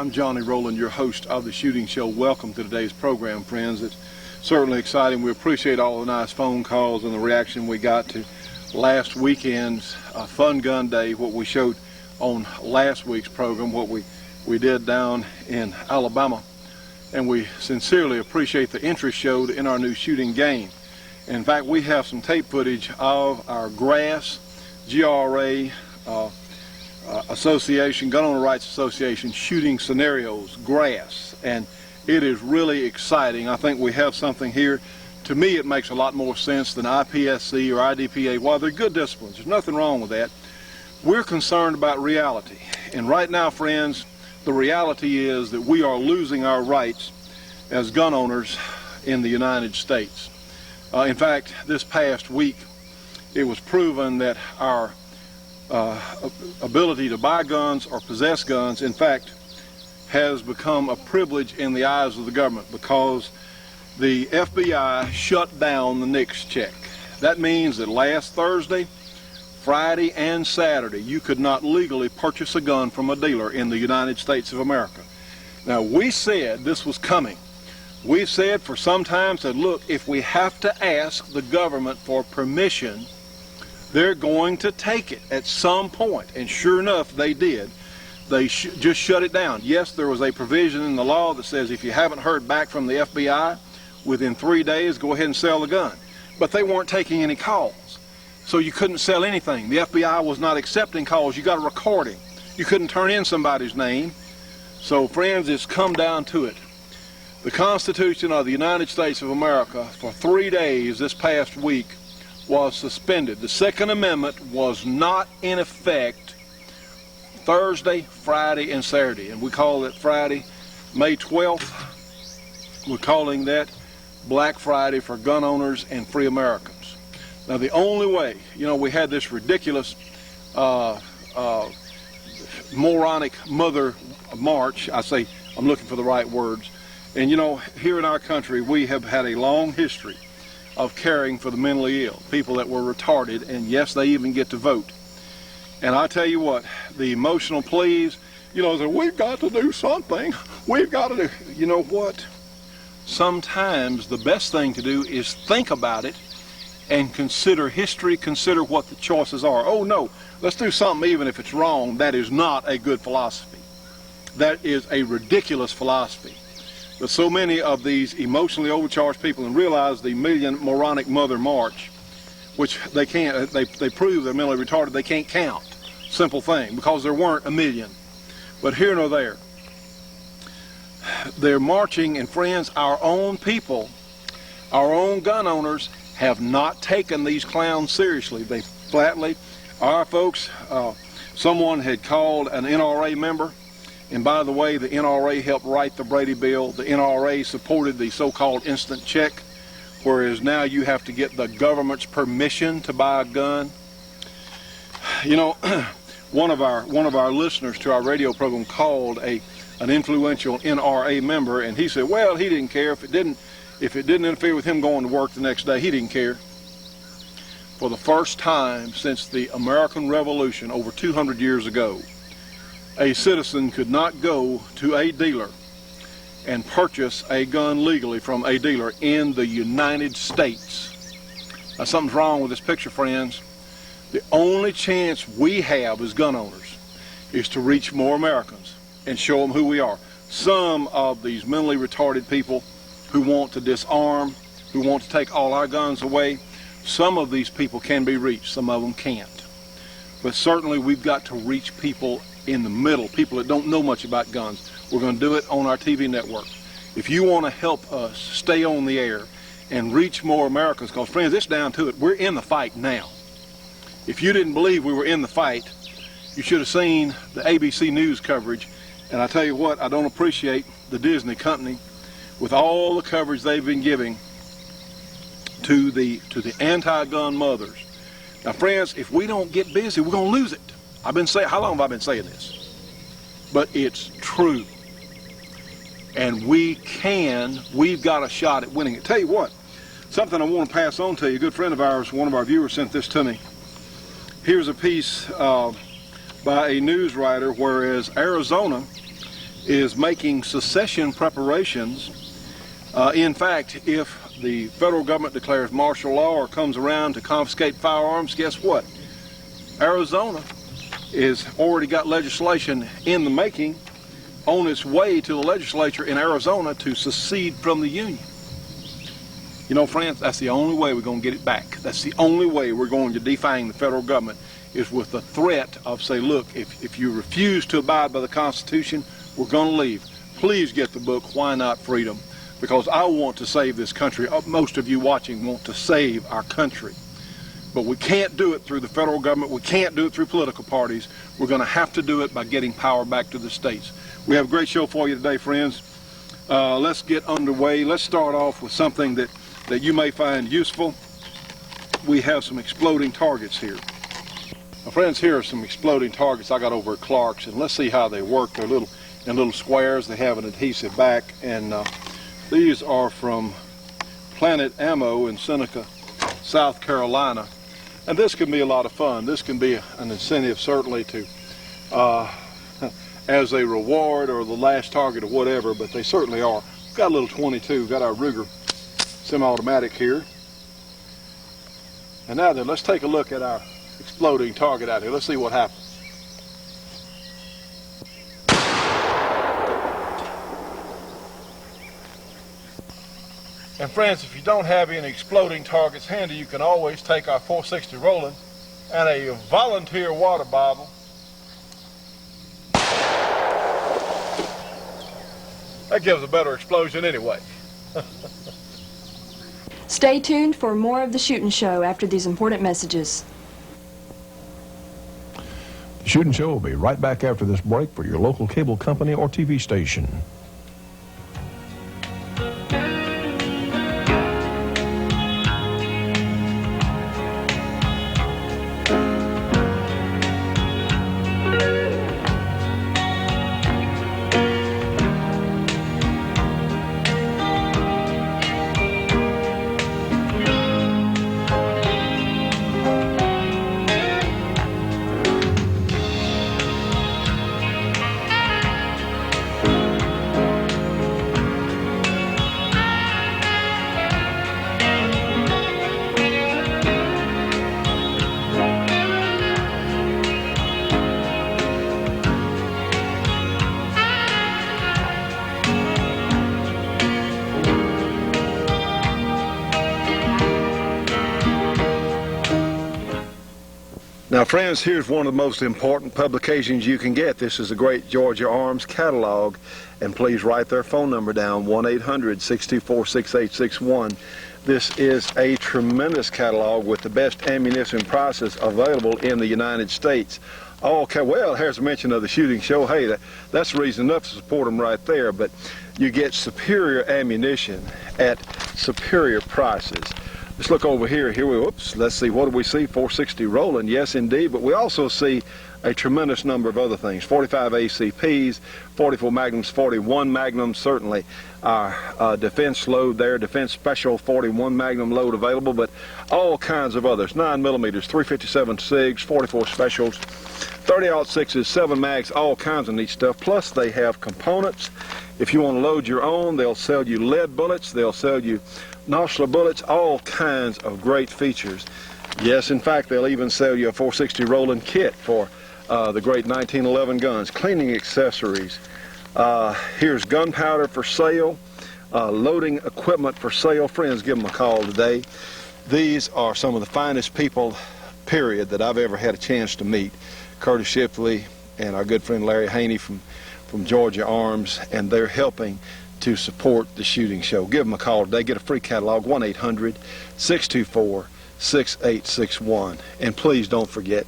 I'm Johnny Rowland, your host of the Shooting Show. Welcome to today's program, friends. It's certainly exciting. We appreciate all the nice phone calls and the reaction we got to last weekend's Fun Gun Day, what we showed on last week's program, what we did down in Alabama. And we sincerely appreciate the interest showed in our new shooting game. In fact, we have some tape footage of our GRASS, GRA, Association, Gun Owner Rights Association shooting scenarios, GRASS, and it is really exciting. I think we have something here. To me, it makes a lot more sense than IPSC or IDPA. While they're good disciplines, there's nothing wrong with that. We're concerned about reality, and right now, friends, the reality is that we are losing our rights as gun owners in the United States. In fact, this past week, it was proven that our ability to buy guns or possess guns, in fact, has become a privilege in the eyes of the government because the FBI shut down the NICS check. That means that last Thursday, Friday, and Saturday, you could not legally purchase a gun from a dealer in the United States of America. Now, we said this was coming. We said for some time, said, look, if we have to ask the government for permission, they're going to take it at some point. And sure enough, they did. They just shut it down. Yes, there was a provision in the law that says if you haven't heard back from the FBI within 3 days, go ahead and sell the gun. But they weren't taking any calls. So you couldn't sell anything. The FBI was not accepting calls. You got a recording. You couldn't turn in somebody's name. So friends, it's come down to it. The Constitution of the United States of America for 3 days this past week was suspended. The Second Amendment was not in effect Thursday, Friday, and Saturday. And we call it Friday, May 12th. We're calling that Black Friday for gun owners and free Americans. Now, the only way, we had this ridiculous moronic Mother March. I'm looking for the right words. And here in our country, we have had a long history of caring for the mentally ill, people that were retarded, and yes, they even get to vote. And I tell you what, the emotional pleas, that we've got to do something, we've got to do, you know what? Sometimes the best thing to do is think about it and consider history, consider what the choices are. Oh no, let's do something even if it's wrong. That is not a good philosophy. That is a ridiculous philosophy. But so many of these emotionally overcharged people, and realize the Million Moronic Mother March, which they can't, they prove they're mentally retarded, they can't count. Simple thing, because there weren't a million. But here nor there. They're marching, and friends, our own people, our own gun owners, have not taken these clowns seriously. They flatly, our folks, someone had called an NRA member. And by the way, the NRA helped write the Brady Bill. The NRA supported the so-called instant check, whereas now you have to get the government's permission to buy a gun. One of our listeners to our radio program called an influential NRA member, and he said, well, he didn't care if it didn't interfere with him going to work the next day. He didn't care. For the first time since the American Revolution over 200 years ago, a citizen could not go to a dealer and purchase a gun legally from a dealer in the United States. Now, something's wrong with this picture, friends. The only chance we have as gun owners is to reach more Americans and show them who we are. Some of these mentally retarded people who want to disarm, who want to take all our guns away, some of these people can be reached, some of them can't. But certainly we've got to reach people in the middle, people that don't know much about guns. We're going to do it on our TV network. If you want to help us stay on the air and reach more Americans, because friends, it's down to it. We're in the fight now. If you didn't believe we were in the fight, you should have seen the ABC News coverage. And I tell you what, I don't appreciate the Disney company with all the coverage they've been giving to the anti-gun mothers. Now friends, if we don't get busy, we're going to lose it. I've been saying, how long have I been saying this? But it's true. And we've got a shot at winning it. Tell you what, something I want to pass on to you. A good friend of ours, one of our viewers sent this to me. Here's a piece by a news writer, whereas Arizona is making secession preparations. In fact, if the federal government declares martial law or comes around to confiscate firearms, guess what? Arizona has already got legislation in the making on its way to the legislature in Arizona to secede from the Union. You know, friends, that's the only way we're going to get it back. That's the only way we're going to defang the federal government, is with the threat of, say, look, if you refuse to abide by the Constitution, we're going to leave. Please get the book, Why Not Freedom? Because I want to save this country. Most of you watching want to save our country. But we can't do it through the federal government. We can't do it through political parties. We're going to have to do it by getting power back to the states. We have a great show for you today, friends. Let's get underway. Let's start off with something that you may find useful. We have some exploding targets here. Now, friends, here are some exploding targets I got over at Clark's, and let's see how they work. They're in little squares. They have an adhesive back, and these are from Planet Ammo in Seneca, South Carolina. And this can be a lot of fun. This can be an incentive, certainly, to as a reward or the last target or whatever, but they certainly are. We've got a little 22, got our Ruger semi-automatic here. And now then, let's take a look at our exploding target out here. Let's see what happens. And friends, if you don't have any exploding targets handy, you can always take our 460 Rowland and a volunteer water bottle. That gives a better explosion anyway. Stay tuned for more of the Shootin' Show after these important messages. The Shootin' Show will be right back after this break for your local cable company or TV station. Now, friends, here's one of the most important publications you can get. This is the Great Georgia Arms Catalog, and please write their phone number down, 1-800-624-6861. This is a tremendous catalog with the best ammunition prices available in the United States. Okay, well, here's a mention of the Shooting Show. Hey, that's reason enough to support them right there, but you get superior ammunition at superior prices. Let's look over here. Let's see, what do we see? 460 Rowland, yes indeed, but we also see a tremendous number of other things. 45 ACPs, 44 Magnums, 41 Magnums, certainly our defense load there, defense special 41 Magnum load available, but all kinds of others. 9mm, 357 SIGs, 44 specials, 30-06s, 7 mags, all kinds of neat stuff. Plus they have components. If you want to load your own, they'll sell you lead bullets, they'll sell you nostril bullets, all kinds of great features. Yes, in fact, they'll even sell you a 460 Rowland kit for the great 1911 guns, cleaning accessories. Here's gunpowder for sale, loading equipment for sale. Friends, give them a call today. These are some of the finest people, period, that I've ever had a chance to meet. Curtis Shipley and our good friend Larry Haney from Georgia Arms, and they're helping to support the Shooting Show. Give them a call today. Get a free catalog, 1-800-624-6861. And please don't forget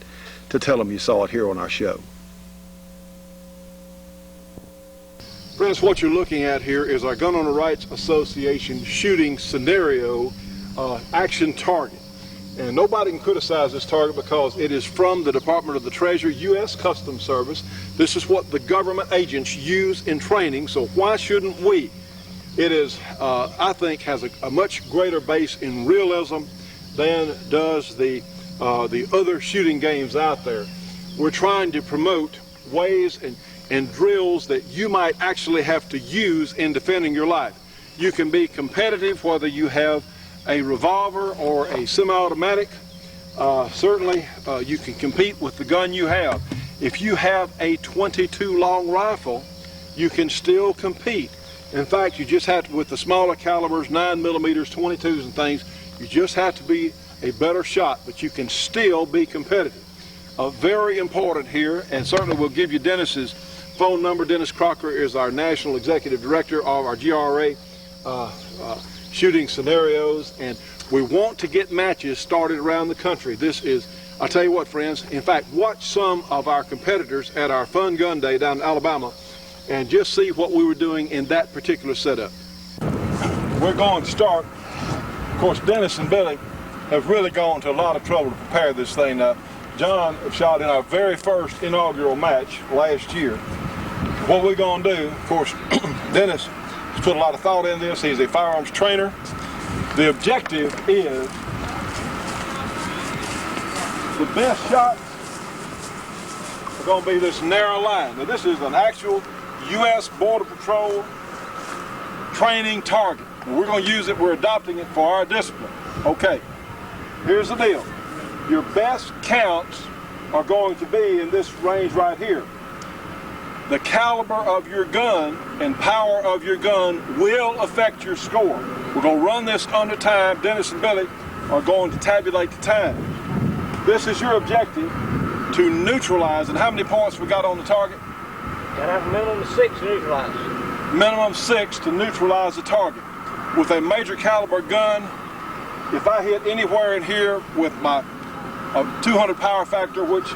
to tell them you saw it here on our show. Friends, what you're looking at here is our Gun Owner Rights Association shooting scenario action target. And nobody can criticize this target because it is from the Department of the Treasury, U.S. Customs Service. This is what the government agents use in training, so why shouldn't we? It is, I think, has a much greater base in realism than does the other shooting games out there. We're trying to promote ways, and and drills that you might actually have to use in defending your life. You can be competitive whether you have a revolver or a semi-automatic. Certainly you can compete with the gun you have. If you have a .22 long rifle, you can still compete. In fact, you just have to, with the smaller calibers, 9mm, 22s and things, you just have to be a better shot, but you can still be competitive. Very important here, and certainly we'll give you Dennis's phone number. Dennis Crocker is our National Executive Director of our GRA shooting scenarios, and we want to get matches started around the country. This is, I'll tell you what, friends, in fact, watch some of our competitors at our Fun Gun Day down in Alabama and just see what we were doing in that particular setup. We're going to start. Of course, Dennis and Billy have really gone to a lot of trouble to prepare this thing up. John shot in our very first inaugural match last year. What we're going to do, of course, Dennis has put a lot of thought in this. He's a firearms trainer. The objective is the best shots are going to be this narrow line. Now, this is an actual U.S. Border Patrol training target. We're going to use it. We're adopting it for our discipline. Okay, here's the deal. Your best counts are going to be in this range right here. The caliber of your gun and power of your gun will affect your score. We're going to run this under time. Dennis and Billy are going to tabulate the time. This is your objective, to neutralize. And how many points we got on the target? Got to have a minimum of 6 to neutralize. Minimum 6 to neutralize the target. With a major caliber gun, if I hit anywhere in here with my 200 power factor, which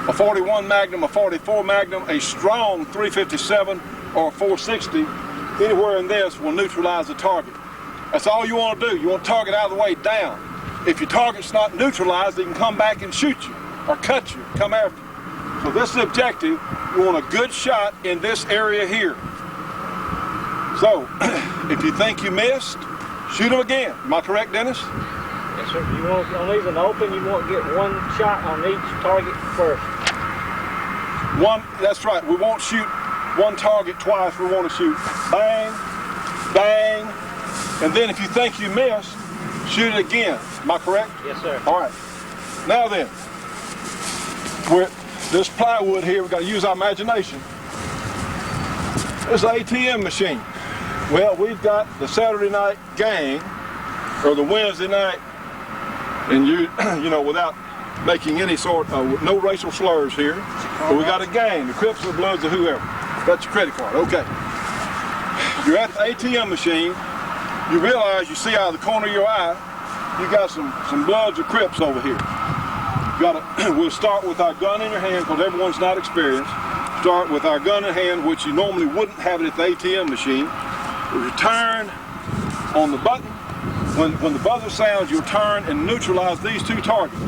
a 41 Magnum, a 44 Magnum, a strong 357 or a 460, anywhere in this will neutralize the target. That's all you want to do. You want the target out of the way, down. If your target's not neutralized, they can come back and shoot you or cut you, come after you. So this is the objective. You want a good shot in this area here. So if you think you missed, shoot them again. Am I correct, Dennis? Yes, sir. You want, on these and open, you want to get one shot on each target first. One, that's right. We won't shoot one target twice. We want to shoot bang, bang, and then if you think you missed, shoot it again. Am I correct? Yes, sir. All right. Now then, this plywood here, we've got to use our imagination. This is an ATM machine. Well, we've got the Saturday night gang, or the Wednesday night, and you know, without making any sort of, no racial slurs here, but we got a gang, the Crips or Bloods or whoever. That's your credit card, okay. You're at the ATM machine, you realize, you see out of the corner of your eye, you got some Bloods or Crips over here. We'll start with our gun in your hand, because everyone's not experienced. Start with our gun in hand, which you normally wouldn't have it at the ATM machine. You turn on the button. When the buzzer sounds, you'll turn and neutralize these 2 targets.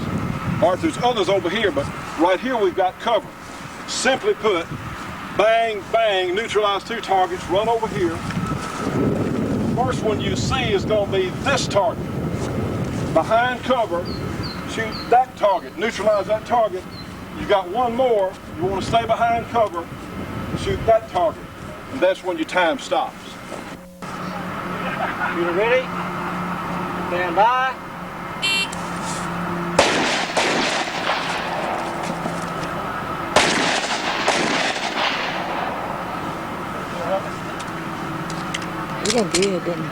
All right, there's others over here, but right here we've got cover. Simply put, bang, bang, neutralize 2 targets, run over here. First one you see is going to be this target. Behind cover, shoot that target, neutralize that target. You got one more, you want to stay behind cover, shoot that target, and that's when your time stops. You ready? Stand by. You did good, didn't you?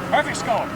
Perfect score.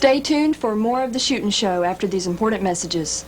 Stay tuned for more of the Shootin' Show after these important messages.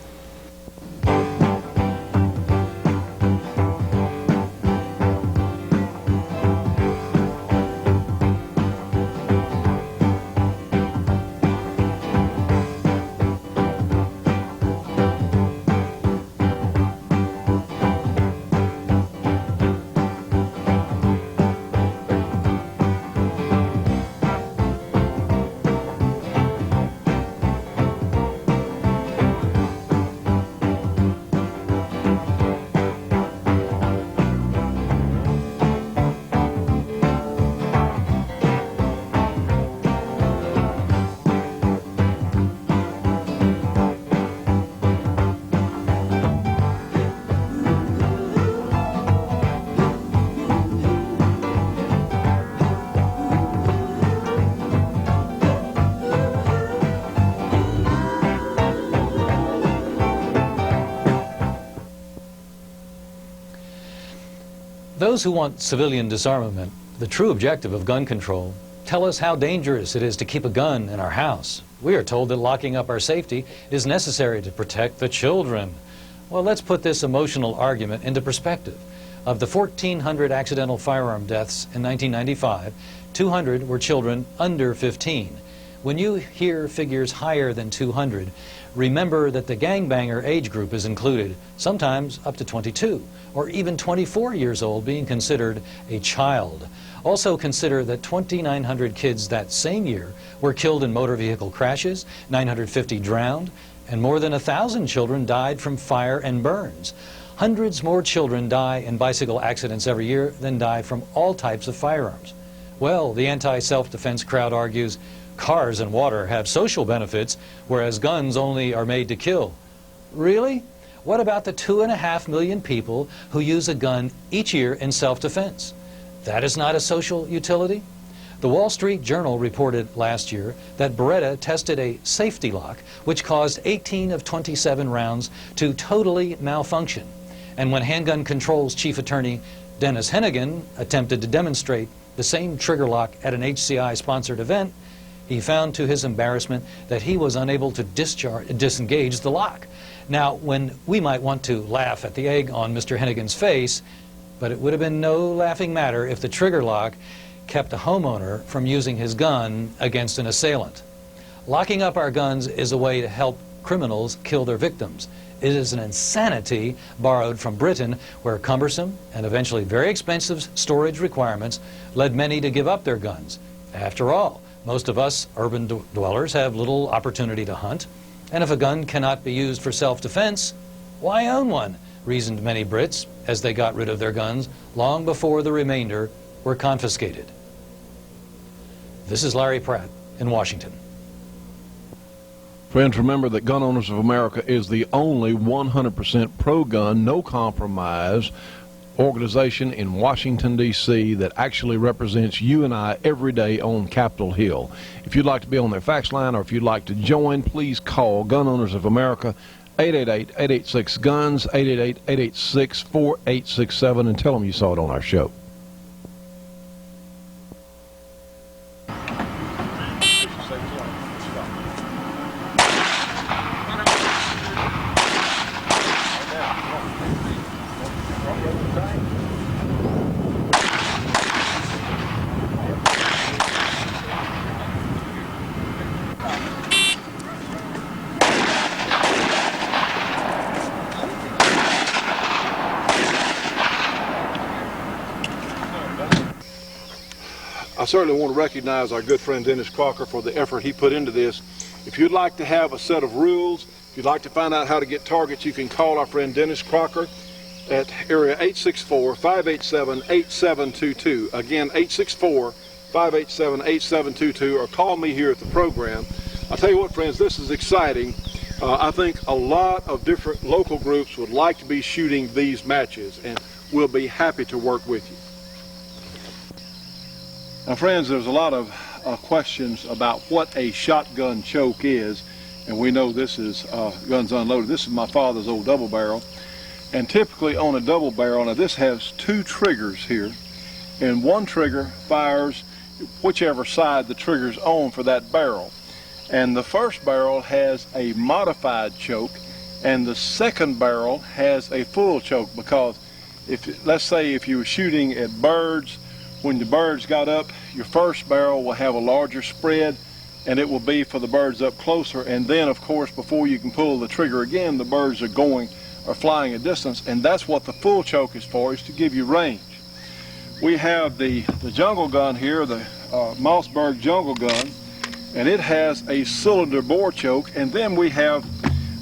Those who want civilian disarmament, the true objective of gun control, tell us how dangerous it is to keep a gun in our house. We are told that locking up our safety is necessary to protect the children. Well, let's put this emotional argument into perspective. Of the 1,400 accidental firearm deaths in 1995, 200 were children under 15. When you hear figures higher than 200, remember that the gangbanger age group is included, sometimes up to 22, or even 24 years old being considered a child. Also consider that 2,900 kids that same year were killed in motor vehicle crashes, 950 drowned, and more than 1,000 children died from fire and burns. Hundreds more children die in bicycle accidents every year than die from all types of firearms. Well, the anti-self-defense crowd argues cars and water have social benefits, whereas guns only are made to kill. Really? What about the 2.5 million people who use a gun each year in self-defense? That is not a social utility? The Wall Street Journal reported last year that Beretta tested a safety lock which caused 18 of 27 rounds to totally malfunction. And when Handgun Control's chief attorney Dennis Hennigan attempted to demonstrate the same trigger lock at an HCI-sponsored event, he found to his embarrassment that he was unable to disengage the lock. Now, when we might want to laugh at the egg on Mr. Hennigan's face, but it would have been no laughing matter if the trigger lock kept a homeowner from using his gun against an assailant. Locking up our guns is a way to help criminals kill their victims. It is an insanity borrowed from Britain, where cumbersome and eventually very expensive storage requirements led many to give up their guns. After all, most of us urban dwellers have little opportunity to hunt, and if a gun cannot be used for self-defense, why own one? Reasoned many Brits as they got rid of their guns long before the remainder were confiscated. This is Larry Pratt in Washington. Friends, remember that Gun Owners of America is the only 100% pro-gun, no compromise organization in Washington, D.C. that actually represents you and I every day on Capitol Hill. If you'd like to be on their fax line or if you'd like to join, please call Gun Owners of America, 888-886-GUNS, 888-886-4867, and tell them you saw it on our show. I certainly want to recognize our good friend Dennis Crocker for the effort he put into this. If you'd like to have a set of rules, if you'd like to find out how to get targets, you can call our friend Dennis Crocker at area 864-587-8722. Again, 864-587-8722, or call me here at the program. I'll tell you what, friends, this is exciting. I think a lot of different local groups would like to be shooting these matches, and we'll be happy to work with you. Now, friends, there's a lot of questions about what a shotgun choke is, and we know this is guns unloaded. This is my father's old double barrel, and typically on a double barrel, now this has two triggers here, and one trigger fires whichever side the trigger's on for that barrel. And the first barrel has a modified choke, and the second barrel has a full choke, because let's say if you were shooting at birds, when the birds got up, your first barrel will have a larger spread, and it will be for the birds up closer. And then, of course, before you can pull the trigger again, the birds are flying a distance, and that's what the full choke is for, is to give you range. We have the jungle gun here, the Mossberg jungle gun, and it has a cylinder bore choke. And then we have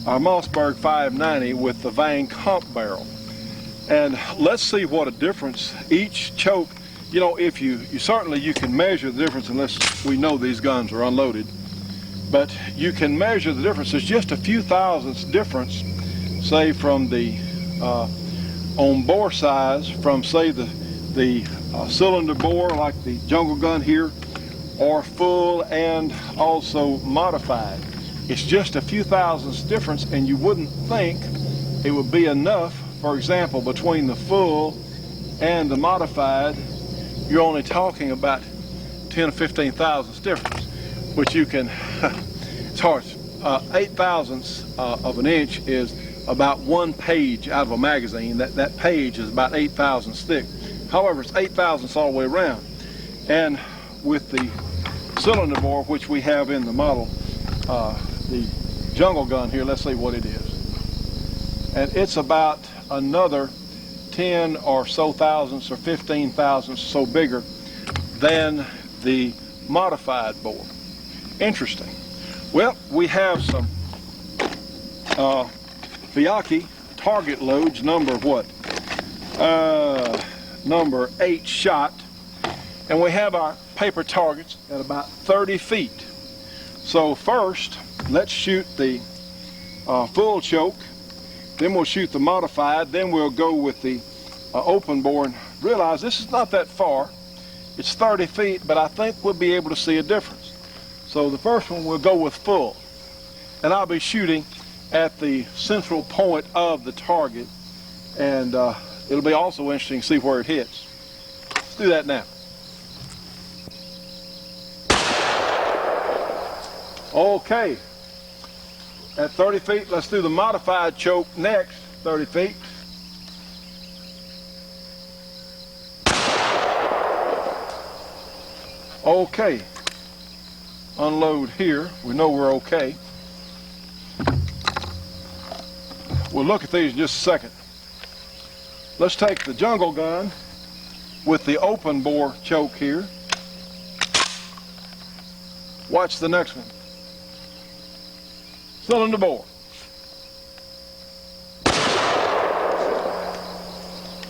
our Mossberg 590 with the Van Kamp barrel. And let's see what a difference each choke, you know, if you certainly you can measure the difference, unless we know these guns are unloaded, but you can measure the difference. It's just a few thousandths difference, say from the on bore size, from say the cylinder bore like the jungle gun here, or full and also modified. It's just a few thousandths difference, and you wouldn't think it would be enough. For example, between the full and the modified, you're only talking about 10 or 15 thousandths difference, which you can, it's hard. 8 thousandths of an inch is about one page out of a magazine. That page is about 8 thousandths thick. However, it's 8 thousandths all the way around. And with the cylinder bore, which we have in the model, the jungle gun here, let's see what it is. And it's about another 10 or so thousandths or 15 thousandths so bigger than the modified bore. Interesting. Well, we have some Fiocchi target loads, number what? Number 8 shot. And we have our paper targets at about 30 feet. So first, let's shoot the full choke, then we'll shoot the modified, then we'll go with the open bore, and realize this is not that far. It's 30 feet, but I think we'll be able to see a difference. So the first one we'll go with full, and I'll be shooting at the central point of the target, and it'll be also interesting to see where it hits. Let's do that now. Okay, at 30 feet, let's do the modified choke next, 30 feet. Okay, unload here, we know we're okay. We'll look at these in just a second. Let's take the jungle gun with the open bore choke here. Watch the next one. Cylinder bore.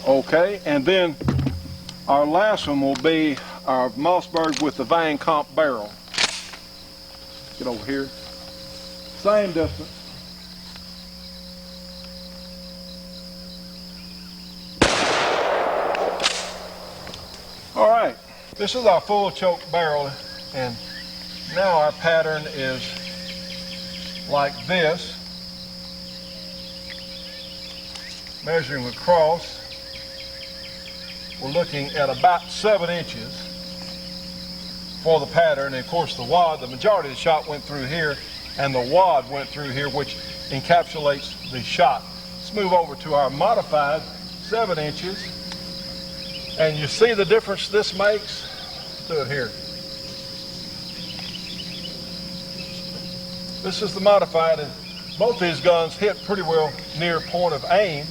Okay, and then our last one will be our Mossberg with the Van Kamp barrel. Get over here. Same distance. All right, this is our full choke barrel, and now our pattern is like this, measuring across. We're looking at about 7 inches for the pattern, and of course the wad, the majority of the shot went through here, and the wad went through here, which encapsulates the shot. Let's move over to our modified 7 inches, and you see the difference this makes? Let's do it here. This is the modified, and both these guns hit pretty well near point of aim.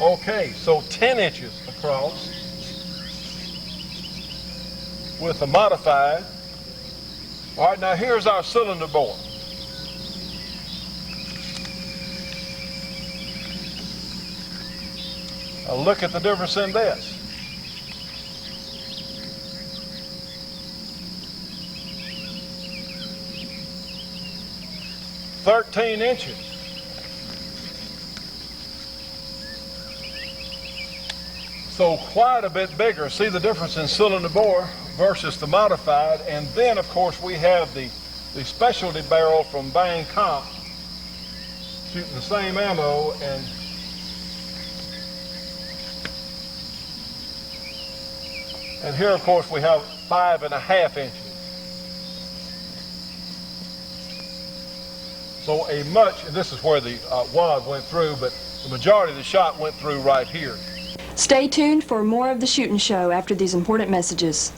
Okay, so 10 inches across with the modified. All right, now here's our cylinder bore. Now look at the difference in this. "13 inches. So quite a bit bigger. See the difference in cylinder bore versus the modified. And then, of course, we have the specialty barrel from Van Kamp, shooting the same ammo, and here, of course, we have 5.5 inches. So and this is where the wad went through, but the majority of the shot went through right here. Stay tuned for more of the Shootin' Show after these important messages.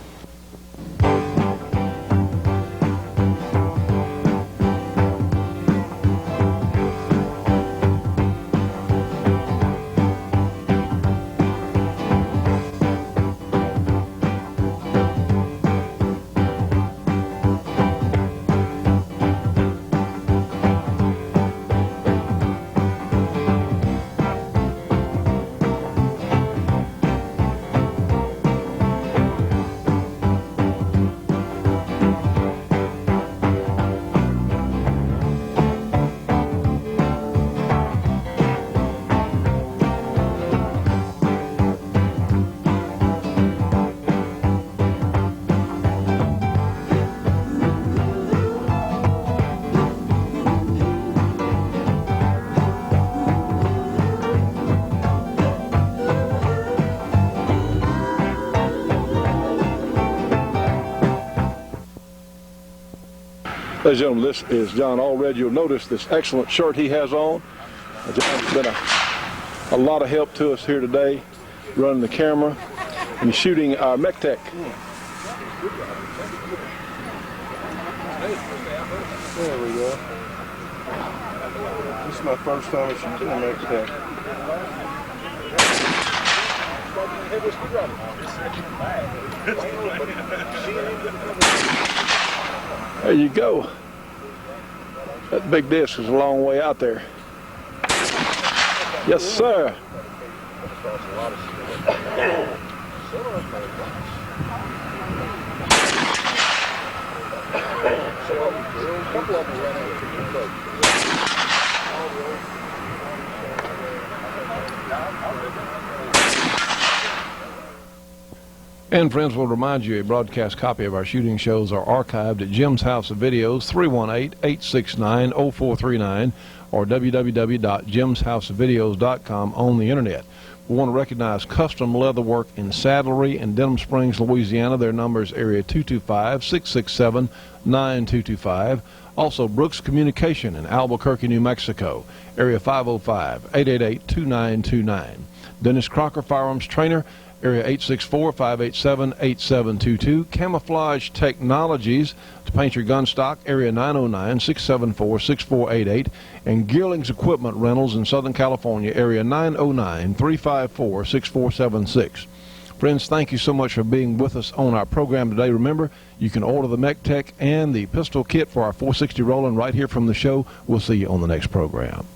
Ladies and gentlemen, this is John Allred. You'll notice this excellent shirt he has on. John's been a lot of help to us here today, running the camera and shooting our mech tech. There we go. This is my first time shooting a mech tech. There you go. That big disc is a long way out there. Yes, sir. And friends, we'll remind you a broadcast copy of our shooting shows are archived at Jim's House of Videos, 318-869-0439, or www.jimshouseofvideos.com on the internet. We want to recognize Custom Leatherwork in Saddlery in Denham Springs, Louisiana. Their number is area 225-667-9225. Also, Brooks Communication in Albuquerque, New Mexico, area 505-888-2929. Dennis Crocker Firearms Trainer, area 864-587-8722. Camouflage Technologies to paint your gun stock, area 909-674-6488. And Gearlings Equipment Rentals in Southern California, area 909-354-6476. Friends, thank you so much for being with us on our program today. Remember, you can order the mech tech and the pistol kit for our 460 Rowland right here from the show. We'll see you on the next program.